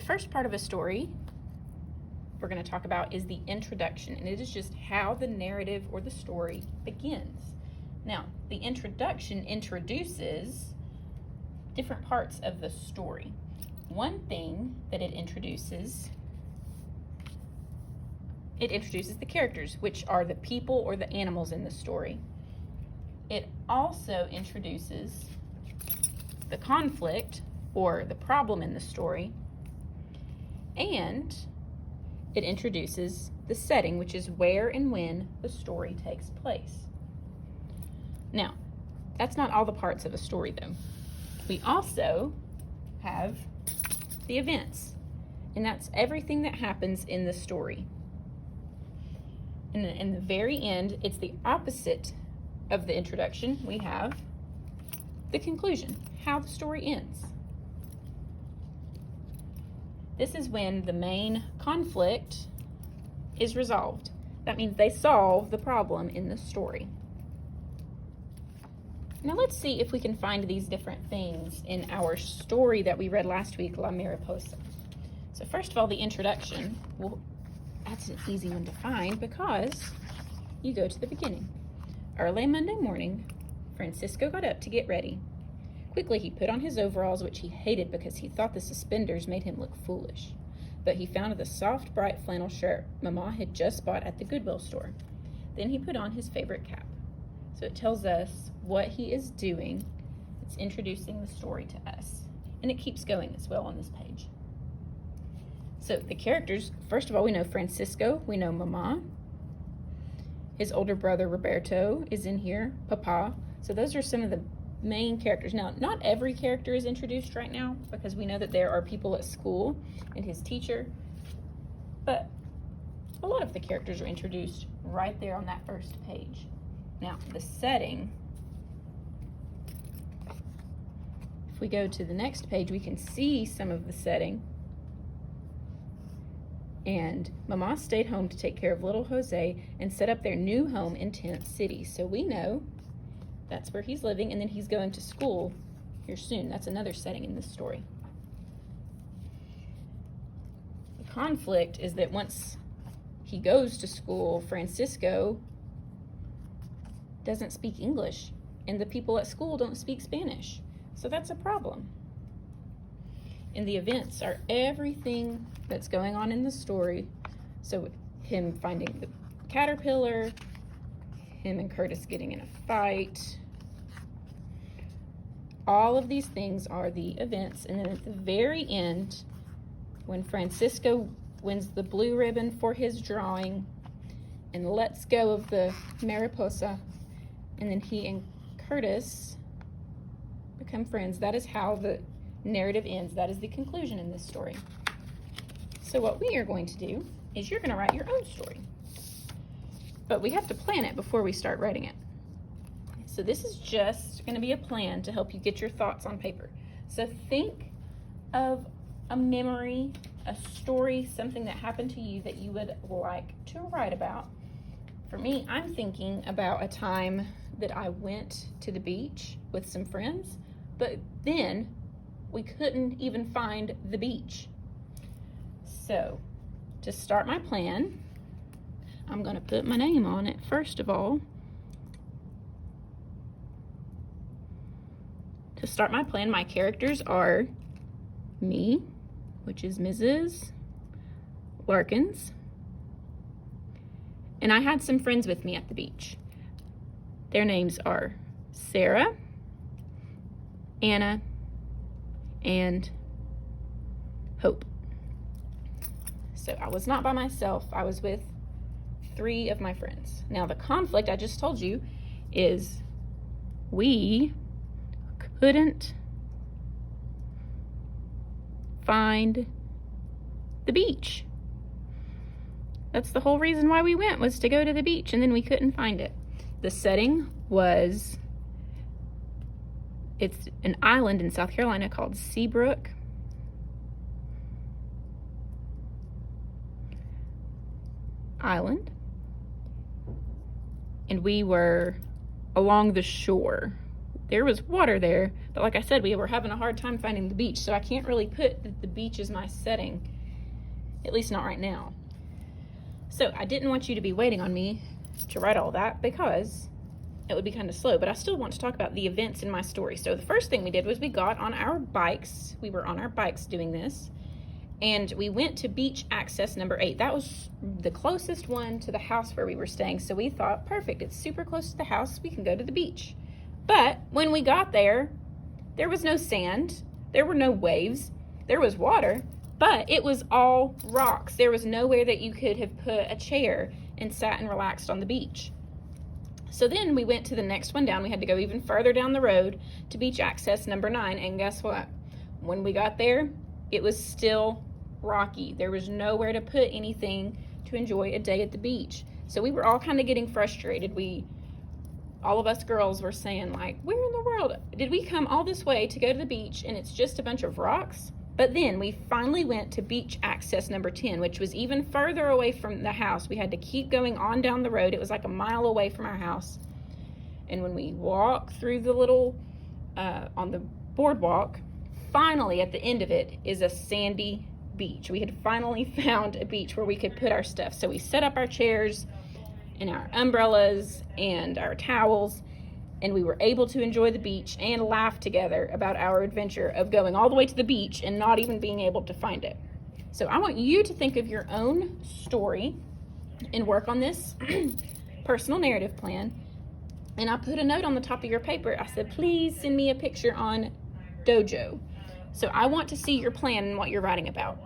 The first part of a story we're going to talk about is the introduction, and it is just how the narrative or the story begins. Now, the introduction introduces different parts of the story. One thing that it introduces the characters, which are the people or the animals in the story. It also introduces the conflict or the problem in the story, and it introduces the setting, which is where and when the story takes place. Now, that's not all the parts of a story, though. We also have the events, and that's everything that happens in the story. And in the very end, it's the opposite of the introduction. We have the conclusion, how the story ends. This is when the main conflict is resolved. That means they solve the problem in the story. Now let's see if we can find these different things in our story that we read last week, La Mariposa. So first of all, the introduction. Well, that's an easy one to find because you go to the beginning. Early Monday morning, Francisco got up to get ready. Quickly, he put on his overalls, which he hated because he thought the suspenders made him look foolish. But he found the soft, bright flannel shirt Mama had just bought at the Goodwill store. Then he put on his favorite cap. So it tells us what he is doing. It's introducing the story to us. And it keeps going as well on this page. So the characters, first of all, we know Francisco, we know Mama. His older brother, Roberto, is in here, Papa. So those are some of the main characters. Now, not every character is introduced right now because we know that there are people at school and his teacher, but a lot of the characters are introduced right there on that first page. Now, the setting, if we go to the next page, we can see some of the setting. And Mama stayed home to take care of little Jose and set up their new home in Tent City. So we know that's where he's living, and then he's going to school here soon. That's another setting in this story. The conflict is that once he goes to school, Francisco doesn't speak English, and the people at school don't speak Spanish. So that's a problem. And the events are everything that's going on in the story. So him finding the caterpillar, him and Curtis getting in a fight. All of these things are the events. And then at the very end, when Francisco wins the blue ribbon for his drawing and lets go of the Mariposa, and then he and Curtis become friends, that is how the narrative ends. That is the conclusion in this story. So what we are going to do is you're going to write your own story. But we have to plan it before we start writing it. So this is just going to be a plan to help you get your thoughts on paper. So think of a memory, a story, something that happened to you that you would like to write about. For me, I'm thinking about a time that I went to the beach with some friends, but then we couldn't even find the beach. So to start my plan, I'm going to put my name on it first of all. To start my plan, my characters are me, which is Mrs. Larkins, and I had some friends with me at the beach. Their names are Sarah, Anna, and Hope. So I was not by myself. I was with 3 of my friends. Now the conflict I just told you is we couldn't find the beach. That's the whole reason why we went, was to go to the beach, and then we couldn't find it. The setting was, it's an island in South Carolina called Seabrook. Island. And we were along the shore. there was water there, but like I said, we were having a hard time finding the beach, so I can't really put that the beach is my setting, at least not right now. So I didn't want you to be waiting on me to write all that because it would be kind of slow, but I still want to talk about the events in my story. So the first thing we did was we got on our bikes. We were on our bikes doing this, and we went to beach access number 8. That was the closest one to the house where we were staying, so we thought, perfect, it's super close to the house, we can go to the beach. But when we got there, there was no sand, there were no waves, there was water, but it was all rocks. There was nowhere that you could have put a chair and sat and relaxed on the beach. So then we went to the next one down. We had to go even further down the road to beach access number 9. And guess what? When we got there, it was still rocky. There was nowhere to put anything to enjoy a day at the beach. So we were all kind of getting frustrated. All of us girls were saying, like, where in the world did we come all this way to go to the beach and it's just a bunch of rocks? But then we finally went to beach access number 10, which was even further away from the house. We had to keep going on down the road. It was like a mile away from our house. And when we walked through the little, on the boardwalk, finally at the end of it is a sandy beach. We had finally found a beach where we could put our stuff. So we set up our chairs and our umbrellas and our towels, and we were able to enjoy the beach and laugh together about our adventure of going all the way to the beach and not even being able to find it. So I want you to think of your own story and work on this personal narrative plan. And I put a note on the top of your paper. I said, please send me a picture on Dojo. So I want to see your plan and what you're writing about.